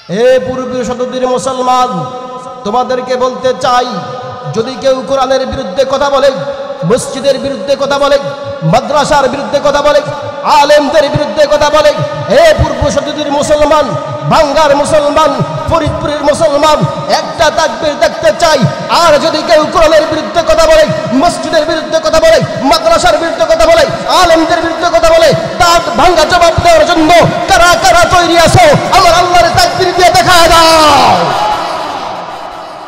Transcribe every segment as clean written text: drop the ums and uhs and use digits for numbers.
এ পূর্বীয় শতাব্দীর মুসলমান, তোমাদেরকে বলতে চাই, যদি কেউ কোরআনের বিরুদ্ধে কথা বলে, মসজিদের বিরুদ্ধে কথা বলে, মাদ্রাসার বিরুদ্ধে কথা বলে, আলেমদের বিরুদ্ধে কথা বলে, হে পূর্ব শতাব্দীর মুসলমান, ভাঙ্গার মুসলমান, ফরিদপুরের মুসলমান, একটা তাকবীর দেখতে চাই। আর যদি কেউ কোরআনের বিরুদ্ধে কথা বলে, মসজিদের বিরুদ্ধে কথা বলে, মাদ্রাসার বিরুদ্ধে কথা বলে, আলেমদের বিরুদ্ধে কথা বলে, তার ভাঙ্গা জবাব দেওয়ার জন্য কারা কারা তৈরি আছো? আমার আল্লাহর তাকবীর দিয়ে দেখা দাও।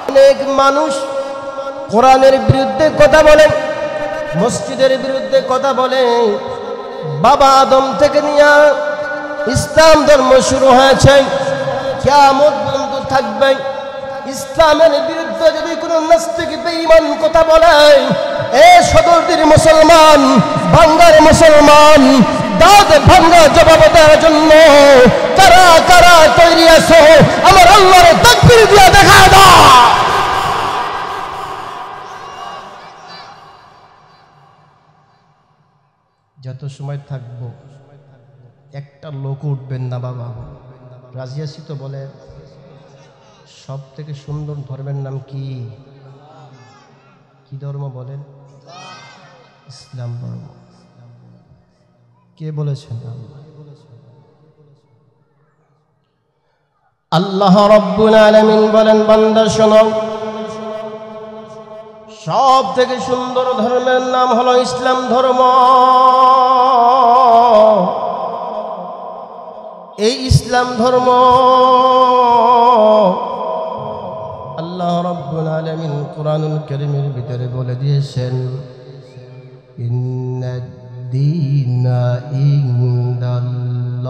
অনেক মানুষ কোরআনের বিরুদ্ধে কথা বলে, মসজিদের বিরুদ্ধে কথা বলে। বাবা আদম থেকে নিয়ে ইসলাম ধর্ম শুরু হয়েছে, কিয়ামত পর্যন্ত থাকবে। ইসলামের বিরুদ্ধে যদি কোনো নাস্তিক বেঈমান কথা বলে, এ শতাব্দীর মুসলমান, ভাঙ্গার মুসলমান, দাঁত ভাঙ্গা জবাব দেওয়ার জন্য কারা কারা তৈরি আছো? আমার আল্লাহর তাকবীর দিয়ে দেখা দাও। যত সময় থাকবো একটা লোক উঠবেন না বাবা, রাজি আছি তো? বলে সব থেকে সুন্দর ধর্মের নাম কি? কি ধর্ম বলেন? ইসলাম ধর্ম। কে বলেছেন? আল্লাহ রাব্বুল আলামিন বলেন, বান্দা শোনো, সব থেকে সুন্দর ধর্মের নাম হলো ইসলাম ধর্ম। এই ইসলাম ধর্ম আল্লাহ রাব্বুল আলামিন কুরআনুল কারীমের ভিতরে বলে দিয়েছেন, ইন্নাদ দীনা ইনদাল্লাহ,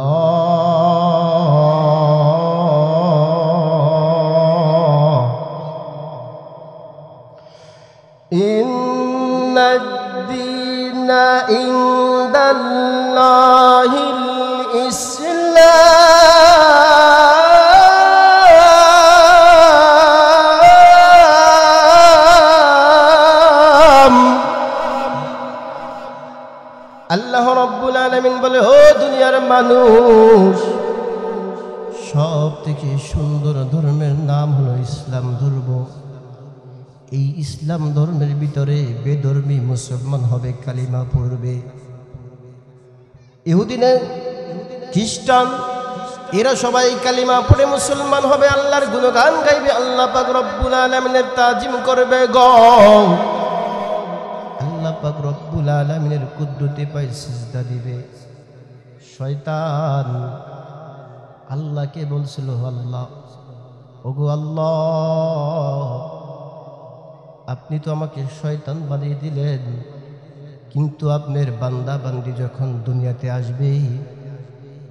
ইন্নাদ দীনা ইনদাল্লাহিল ইসলাম। আল্লাহ রাব্বুল আলামিন বলে, ও দুনিয়ার মানুষ, সব থেকে সুন্দর ধর্মের নাম হলো ইসলাম ধর্ম। এই ইসলাম ধর্মের ভিতরে বেধর্মী মুসলমান হবে, কালিমা পড়বে। ইহুদিনে খ্রিস্টান এরা সবাই কালিমা পড়ে মুসলমান হবে, আল্লাহর গুণগান গাইবে, আল্লাহ পাক রব্বুল আলামিনের তাজিম করবে গো। আল্লাহ পাক রব্বুল আলামিনের কুদরতে পায় সিজদা দিবে। শয়তান আল্লাহকে বলছিল, আল্লাহ, ওগো আল্লাহ, আপনি তো আমাকে শয়তান বানিয়ে দিলেন, কিন্তু আপনার বান্দা বান্দি যখন দুনিয়াতে আসবে,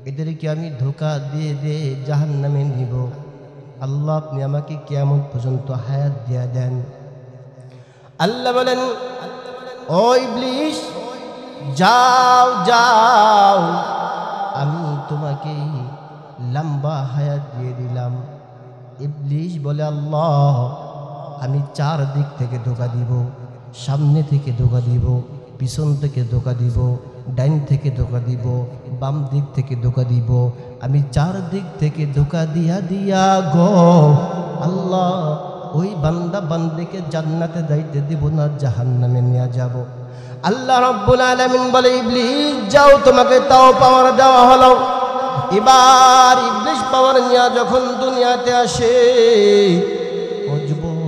এদেরকে আমি ধোঁকা দিয়ে দিয়ে জাহান্নামে নিব। আল্লাহ, আপনি আমাকে কিয়ামত পর্যন্ত হায়াত দিয়ে দেন। আল্লাহ বলেন, ও ইবলিস, যাও যাও, আমি তোমাকে লম্বা হায়াত দিয়ে দিলাম। ইবলিস বলে, আল্লাহ, আমি চার দিক থেকে ধোঁকা দিব, সামনে থেকে ধোঁকা দিব, পিছন থেকে ধোঁকা দিব, ডাইন থেকে ধোঁকা দিব, বাম দিক থেকে ধোঁকা দিব, আমি চার দিক থেকে ধোঁকা দিয়া দিয়া গো আল্লাহ ওই বান্দা বান্দিকে জান্নাতে যাইতে দিব না, জাহান্নামে নিয়ে যাব। আল্লাহ রাব্বুল আলামিন বলে, ইবলিস যাও, তোমাকে তাও পাওয়ার দেওয়া হলো। এবার ইবলিস পাওয়ার নিয়ে যখন দুনিয়াতে আসে, ও যুবক,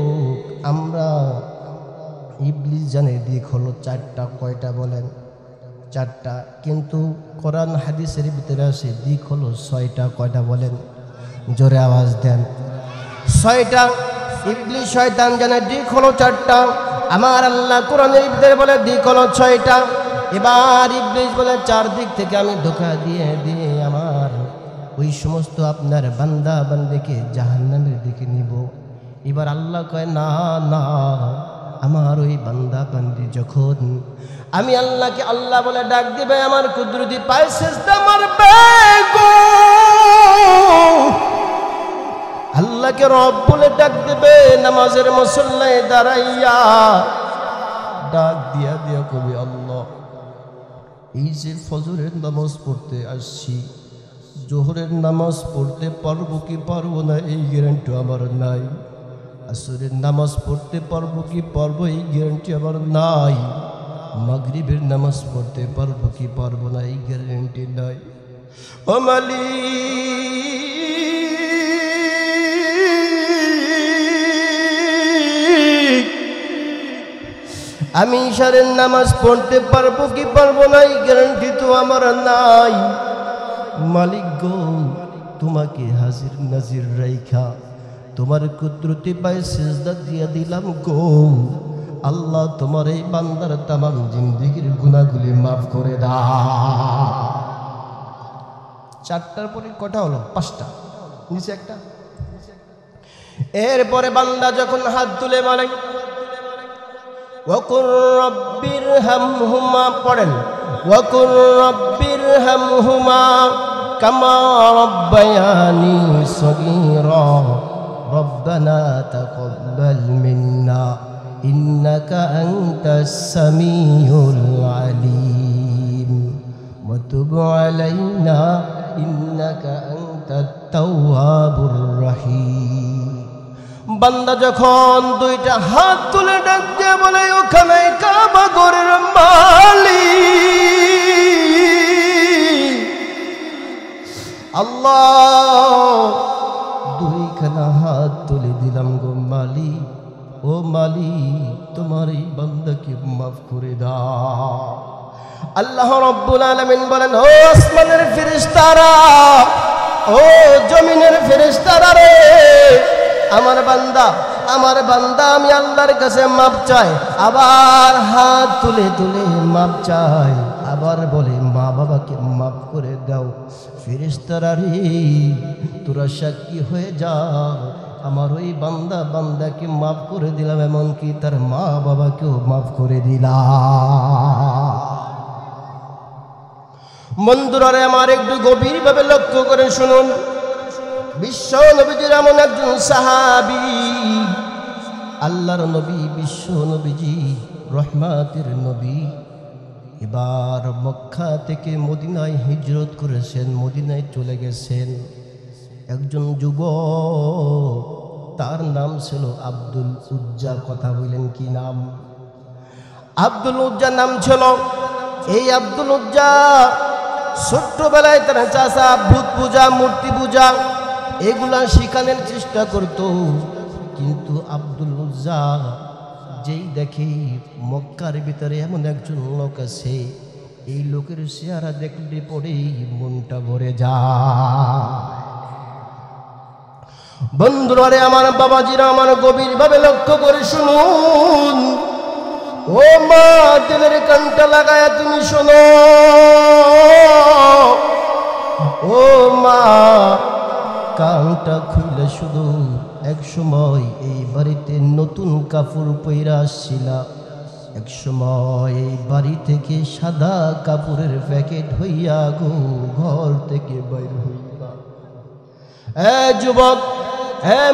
আমরা ইবলিস জানে দিক হলো চারটা। কয়টা বলেন? চারটা। কিন্তু কোরআন হাদিসের ভিতরে আছে দিক হলো ছয়টা। কয়টা বলেন? জোরে আওয়াজ দেন। ছয়টা। ইবলিস শয়তান জানে দিক হলো চারটা, আমার আল্লাহ কোরআনের ভিতরে বলে দিক হলো ছয়টা। এবার ইবলিস বলে, চার দিক থেকে আমি ধোঁকা দিয়ে দিয়ে আমার ওই সমস্ত আপনার বান্দা বান্দিকে জাহান্নামের দিকে নিব। এবার আল্লাহ কয়, না না, আমার ওই বান্দা বান্দি যখন আমি আল্লাহকে আল্লাহ বলে ডাক দিবে, আমার কুদরতি পায়ে সিজদা মারবে গো, আল্লাহকে রব বলে ডাক দিবে, নামাজের মুসল্লায় দাঁড়াইয়া ডাক দিয়া দিয়া কবি, আল্লাহ, এই যে ফজরের নামাজ পড়তে আসছি, জোহরের নামাজ পড়তে পারবো কি পারবো না এই গ্যারান্টি আমার নাই। আসরের নামাজ পড়তে পারবো কি পারবো এই গ্যারান্টি আমার নাই। মাগরিবের নামাজ পড়তে পারবো কি পারবো না এই গ্যারান্টি নাই। ও মালিক, আমি ইশারের নামাজ পড়তে পারবো কি পারবো না এই গ্যারান্টি তো আমার নাই। মালিক গো, তোমাকে হাজির নাজির রাইখা তোমার কুদরতি পায়ে সিজদা দিয়া দিলাম গো আল্লাহ, তোমার এই বান্দার তামাম জিন্দেগির গুনাহগুলি মাফ করে দাও। 4টার পরে কটা হলো? 5টা, নিচে একটা। এরপরে বান্দা যখন হাত তুলে বলে ওয়াকুর রব্বির হামহুমা, পড়েন ওয়াকুর রব্বির হামহুমা কামা রব্বায়ানি সগীরা রব্বানা তাকাব্বাল মিন্না ইন্নাকা আনতাস সামিউল আলিম ওয়া তুব আলাইনা ইন্নাকা আনতাত তাওয়াবুর রহিম। বান্দা যখন 2টা হাত তুলে ডাক দিয়ে বলে ওখানে কাবা ঘরের মালিক আল্লাহ, 2খানা হাত তুলে দিলাম গো মালিক, ও মালিক তোমার এই বান্দাকে মাফ করে দাও। আল্লাহ রাব্বুল আলামিন বলেন ও আসমানের ফেরেশতারা, ও জমিনের ফেরেশতারা রে, আমার বান্দা আমি আল্লাহর কাছে মাপ চাই। আবার হাত তুলে তুলে মাপ চাই, আবার বলে মা বাবাকে মাফ করে দাও। ফেরেশতারা রে, তোরা সাক্ষী হয়ে যা, আমার ওই বান্দাকে মাফ করে দিলাম, এমনকি তার মা বাবাকেও মাফ করে দিলাম। বন্ধুরা আমার একটু গভীরভাবে লক্ষ্য করে শুনুন, বিশ্ব নবীজির এমন একজন সাহাবী, আল্লাহর নবী, বিশ্ব নবীজি, রহমাতের নবী, এবার মক্কা থেকে মদিনায় হিজরত করেছেন, মদিনায় চলে গেছেন। একজন যুবক, তার নাম ছিল আব্দুল উজ্জা। কথা বললেন কি নাম? আব্দুল উজ্জা নাম ছিল। এই আব্দুল উজ্জা ছোট্টবেলায় তার চাচা ভূত পূজা, মূর্তি পূজা এগুলা শিখানোর চেষ্টা করত, কিন্তু আব্দুল উজ্জা যেই দেখে মক্কার ভিতরে এমন একজন লোক আছে, এই লোকের চেহারা দেখলে পরেই মনটা ভরে যায়। বন্ধুরা রে আমার, বাবাজিরা আমার, গভীরভাবে লক্ষ্য করে শুনুন। ও মা, দিলের কানটা লাগায়া তুমি শোনো। ও মা, কানটা খুলে শুধু, এক সময় এই বাড়িতে নতুন কাপড় পইরা আসছিলা, এক সময় এই বাড়ি থেকে সাদা কাপড়ের প্যাকেট হইয়া গো ঘর থেকে বাইর হইবা। যুবক,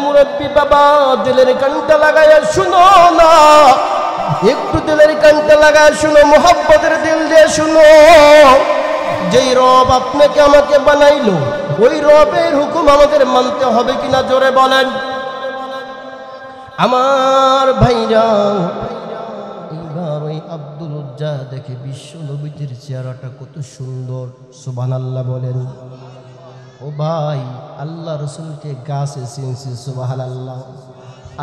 মুরব্বী বাবা, দিলের কানটা লাগাইয়া শুনো না, একটু দিলের কানটা লাগাইয়া শুনো, মোহাব্বতের দিল দিয়ে শুনো। যেই রব আপনাকে আমাকে বানাইলো, ওই রবের হুকুম আমাদের মানতে হবে কিনা জোরে বলেন। আমার ভাইরা, এইবার ওই আব্দুল উজ্জা দেখে বিশ্ব নবীজির চেহারাটা কত সুন্দর, সুবহানাল্লাহ বলেন। ও ভাই, আল্লাহ রসুলকে গাছে চিনছে, সুবহানাল্লাহ।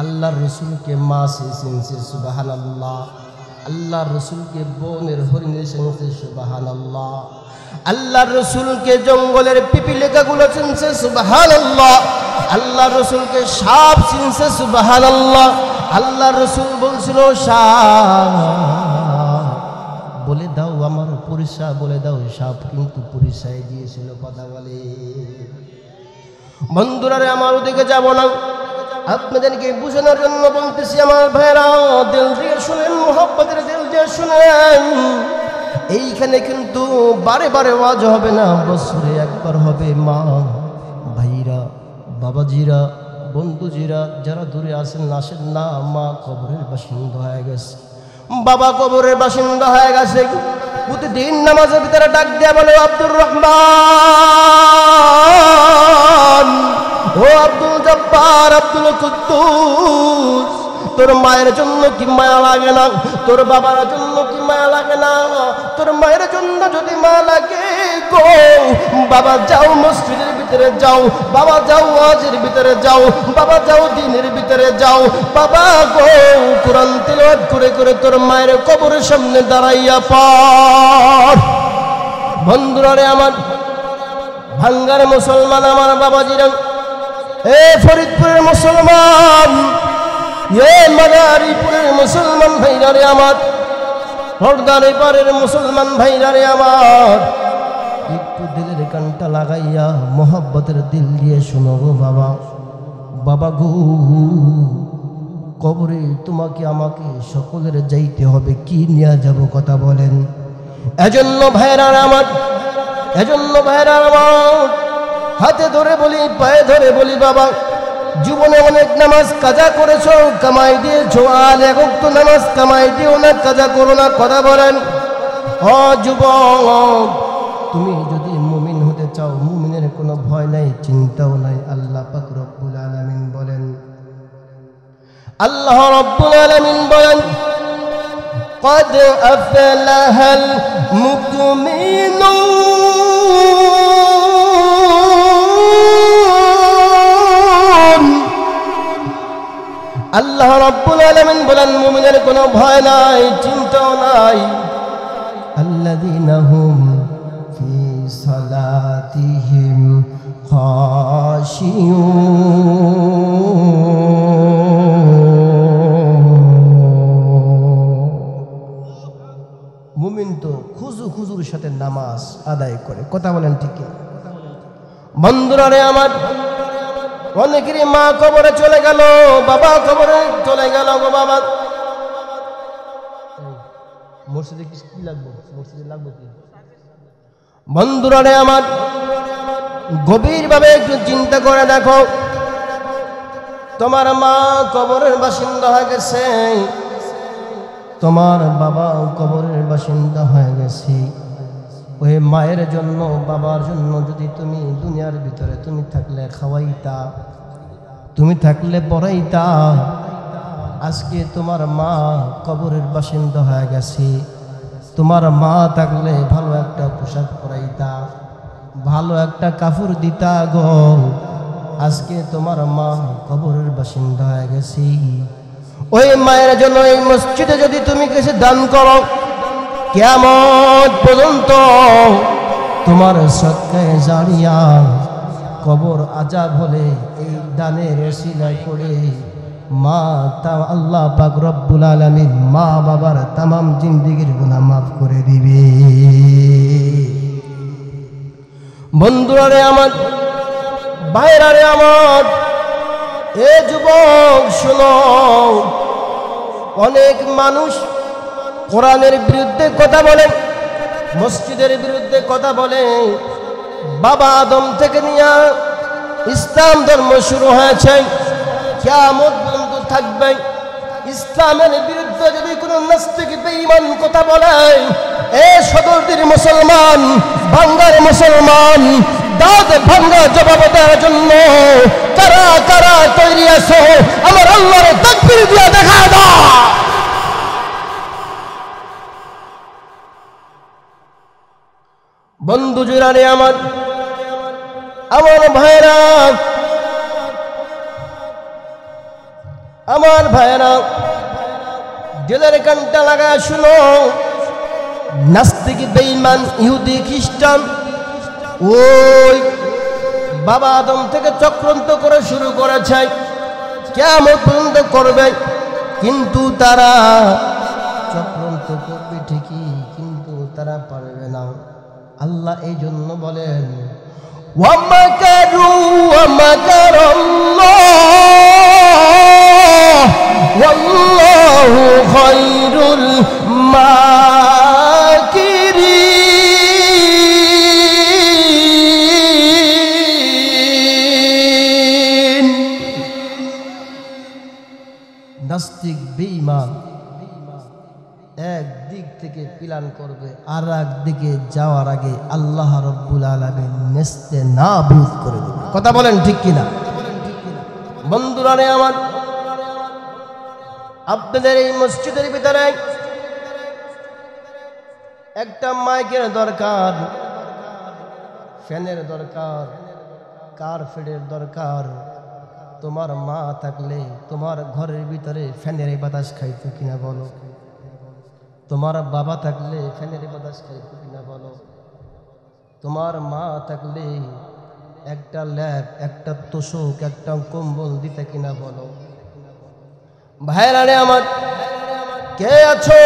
আল্লাহ রসুলকে মাছে চিনছে, সুবহানাল্লাহ। আল্লাহ রসুলকে বনের হরিণে চিনছে, সুবহানাল্লাহ। আল্লাহ রসুলকে জঙ্গলের পিপিলিকাগুলো চিনছে, সুবহানাল্লাহ। আল্লাহ রসুলকে সাপ চিনছে, সুবহানাল্লাহ। আল্লাহ রসুল বলছিল সাপ বলে দাও আমার পরিচয়, বলে দাও সাপ কিন্তু পরিচয় দিয়েছিল। কথা বলে বন্ধুরা রে আমার, ওদিকে যাব না, আপনাদেরকে বোঝানোর জন্য বলতেছি আমার ভাইরা, দিল দিয়ে শুনেন, মোহাব্বতের দিল দিয়ে শুনেন। এইখানে কিন্তু বারে বারে ওয়াজ হবে না, বছরে একবার হবে। মা ভাইরা, বাবাজিরা, বন্ধুজিরা, যারা দূরে আসেন আসেন না, মা কবরের বাসিন্দা হয়ে গেছে, বাবা কবরের বাসিন্দা হয়ে গেছে। প্রতিদিন নামাজের ভিতরে ডাক দেয়া বলে, আব্দুর রহমান, ও আব্দুল জব্বার, আব্দুল কুদ্দুস, তোর মায়ের জন্য কি মায়া লাগে না? তোর বাবার জন্য কি মায়া লাগে না? তোর মায়ের জন্য যদি মায়া লাগে গো, বাবা যাও মসজিদের ভিতরে যাও, বাবা যাও ওয়াজের ভিতরে যাও, বাবা যাও দ্বীনের ভিতরে যাও, বাবা গো কোরআন তিলাওয়াত করে করে তোর মায়ের কবরের সামনে দাঁড়াইয়া পড়। বন্ধুরা রে আমার, ভাঙ্গার মুসলমান আমার বাবাজিরা, এ ফরিদপুরের মুসলমান, এ মাদারীপুরের মুসলমান ভাইরা রে আমার, হরদারে পারের মুসলমান ভাইরা রে আমার, একটু দিলের কানটা লাগাইয়া মোহাব্বতের দিল দিয়ে শোনো গো বাবা। বাবা গো, কবরে তোমাকে আমাকে সকলের যাইতে হবে, কি নিয়ে যাব কথা বলেন? এজন্য ভাইরা আমার, এজন্য ভাইরা আমার, হাতে ধরে বলি, পায়ে ধরে বলি, বাবা জীবনে অনেক নামাজ কাজা করেছো, কামাই দিয়েছো, আর এখন তো নামাজ কামাই দিও না, কাজা করো না, কথা বলেন। ও যুবক, তুমি যদি মুমিন হতে চাও, মুমিনের কোনো ভয় নাই, চিন্তাও নাই। আল্লাহ পাক রব্বুল আলামিন বলেন, আল্লাহ রব্বুল আলামিন বলেন, قد أفلح المؤمنون। আল্লাহ রব্বুল আলামিন বলেন, মুমিনের কোনো ভয় নাই, চিন্তাও নাই। আল্লাযীনা হুম ফি সালাতিহিম খাশিউন। মুমিন তো খুজুর সাথে নামাজ আদায় করে, কথা বলেন ঠিক কি? বন্ধুরা রে আমার, অনেকেরই মা কবরে চলে গেল, বাবা কবরে চলে গেল গো বাবা। মসজিদে কি লাগবে? মসজিদে লাগবে কি? বন্ধুরা রে আমার, গভীরভাবে একটু চিন্তা করে দেখো, তোমার মা কবরের বাসিন্দা হয়ে গেছে, তোমার বাবা কবরের বাসিন্দা হয়ে গেছে। ওই মায়ের জন্য, বাবার জন্য যদি তুমি দুনিয়ার ভিতরে তুমি থাকলে খাওয়াইতা, তুমি থাকলে পড়াইতা, আজকে তোমার মা কবরের বাসিন্দা হয়ে গেছে, তোমার মা থাকলে ভালো একটা পোশাক পরাইতা, ভালো একটা কাপড় দিতা গো, আজকে তোমার মা কবরের বাসিন্দা হয়ে গেছে। ওই মায়ের জন্য এই মসজিদে যদি তুমি কিছু দান করো, কিয়ামত পর্যন্ত তোমার সদকায়ে জারিয়া কবর আযাব হলে এই দানের ওসিলায় করে মা তা আল্লাহ পাক রব্বুল আলামিন মা বাবার তামাম জিন্দেগির গুনাহ মাফ করে দিবে। বন্ধুরা রে আমার, ভাইরা রে আমার, এ যুবক শোনো, অনেক মানুষ কোরআনের বিরুদ্ধে কথা বলে, মসজিদের বিরুদ্ধে কথা বলে। বাবা আদম থেকে নিয়ে ইসলাম ধর্ম শুরু হয়েছে, কিয়ামত পর্যন্ত থাকবে। ইসলামের বিরুদ্ধে যদি কোনো নাস্তিক বেঈমান কথা বলে, এ সদরদির মুসলমান, ভাঙ্গার মুসলমান, দাঁত ভাঙ্গা জবাব দেওয়ার জন্য কারা কারা তৈরি আছো? আমার আল্লাহর তাকবীর দিয়ে দেখা দাও। বন্ধু জুরারে আমার, আমার ভাইরা, আমার ভাইরা, দিলের কানটা লাগা শুনো। নাস্তিক বেঈমান ইহুদি খ্রিস্টান ওই বাবা আদম থেকে চক্রান্ত করে শুরু করেছে, কিয়ামত পর্যন্ত করবে, কিন্তু তারা চক্রান্ত করবে ঠিকই, কিন্তু তারা পারবে না। আল্লাহ এই জন্য বলেন, ওয়ামাকারু ওয়ামাকারাল্লাহ ওয়াল্লাহু খায়রুল মাকিরিন। নাস্তিক বেঈমান এক দিক থেকে প্ল্যান করবে, আর এক দিকে যাওয়ার আগে আল্লাহ রব্বুল আলামিন নেস্তে নাবুদ করে দেবে। কথা বলেন ঠিক কিনা? বন্ধুরা রে আমার, আপনাদের এই মসজিদের ভিতরে একটা মাইকের দরকার, ফ্যানের দরকার, কার্পেটের দরকার। তোমার মা থাকলে তোমার ঘরের ভিতরে ফ্যানের বাতাস খাইতো কিনা বলো? তোমার বাবা থাকলে ফ্যানের বাতাস খাইতো কিনা বলো? তোমার মা থাকলে একটা ল্যাপ, একটা তোষক, একটা কম্বল দিতে কিনা বলো? ভাইরা রে আমার, কে আছো?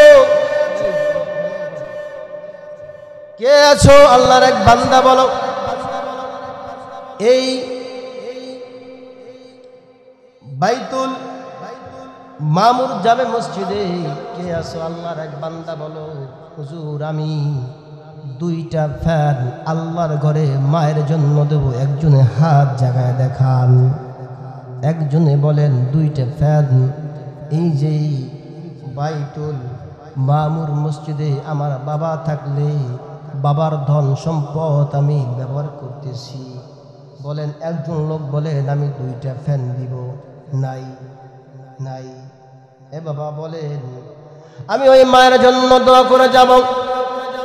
কে আছো? আল্লাহর এক বান্দা বলো। এই বাইতুল মামুর জামে মসজিদে কে আছো? আল্লাহর এক বান্দা বলো। হুজুর আমি দুইটা ফ্যান আল্লাহর ঘরে মায়ের জন্য দেব। একজনে হাত জাগায় দেখান। একজনে বলেন দুইটা ফ্যান এই যে বাইতুল মামুর মসজিদে আমার বাবা থাকলে বাবার ধন সম্পদ আমি ব্যবহার করতেছি। বলেন একজন লোক বলেন আমি দুইটা ফ্যান দিব। নাই নাই। এ বাবা বলেন আমি ওই মায়ের জন্য দোয়া করে যাব,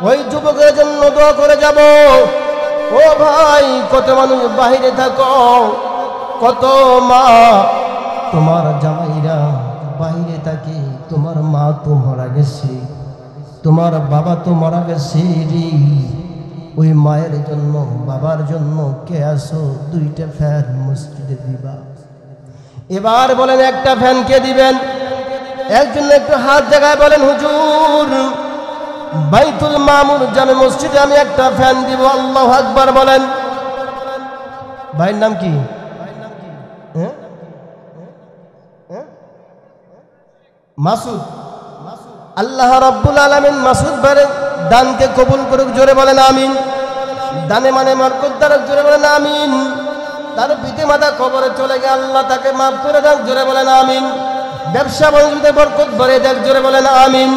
ওই যুবকের জন্য দোয়া করে যাব। ও ভাই, কত মানুষ বাহিরে থাকো, কত মা তোমার জামাইরা বাহিরে থাকে, তোমার মা তো মারা গেছে, তোমার বাবা তো মারা গেছে রে। ওই মায়ের জন্য বাবার জন্য কে আসো দুইটা ফ্যান মসজিদে দিবা। এবার বলেন একটা ফ্যান কে দিবেন? একজন একটু হাত জায়গায় বলেন হুজুর বাইতুল মামুর জামে মসজিদে আমি একটা ফ্যান দিব। আল্লাহু আকবার বলেন। ভাইয়ের নাম কি? মাসুদ। আল্লাহ রাব্বুল আলামিন মাসুদ ভাইয়ের দানকে কবুল করুক, জোরে বলেন আমিন। দানে মানে বরকত দারক, জোরে বলেন আমিন। তার পিতা মাতা কবরে চলে গিয়ে আল্লাহ তাকে মাফ করে দেন, জোরে বলেন আমিন। ব্যবসা বাণিজ্যে বরকত ভরে দেন, জোরে বলেন আমিন।